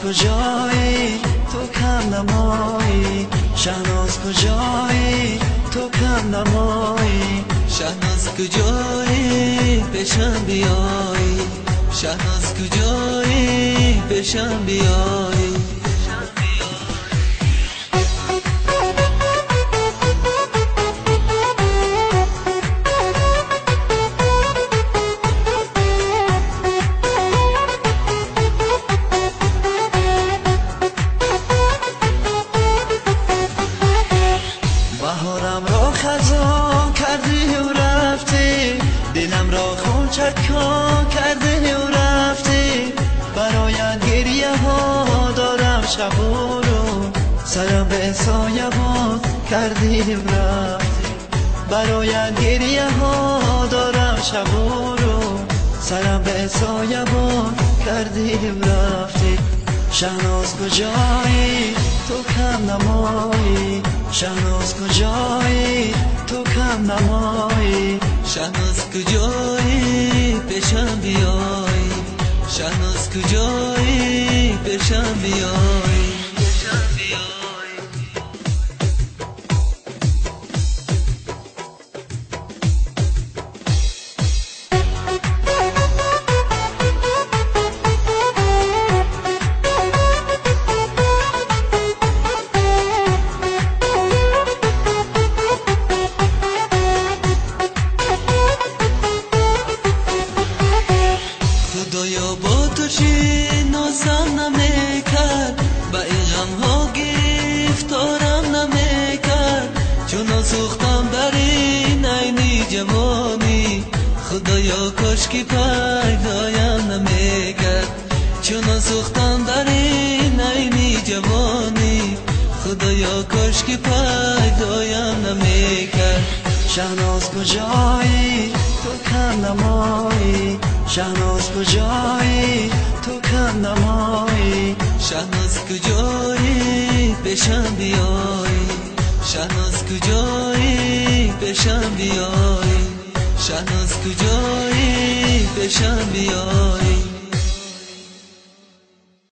کجایی تو کم نمایی شهناز کجایی تو کم نمایی شهناز کجایی پیشم بیایی شهناز کجایی پیشم بیایی بهارم را خزان کرده و رفته دلم را خون چکان کرده و رفته برایت گریه ها دارم شب و رو سرم به سایبان کرده و رفته برایت گریه ها دارم شب و رو سرم به سایبان کرده و رفته شهناز کجایی تو کم نمایی شهناز کجایی تو کم نمایی شهناز کجایی پیشم بیایی شهناز کجایی پیشم بیایی خدایا با تو چی نازم نمیکرد با این غم ها گرفتارم نمیکرد چون سوختم در این عینی جوانی خدایا کاش که پیدایم نمیکرد چون سوختم در این عینی جوانی خدایا کاش که پیدایم نمیکرد شهناز کجایی تو کم نمایی شهناز کجایی تو کم نمایی شهناز کجایی پیشم بیایی شهناز کجایی پیشم بیایی شهناز کجایی پیشم بیایی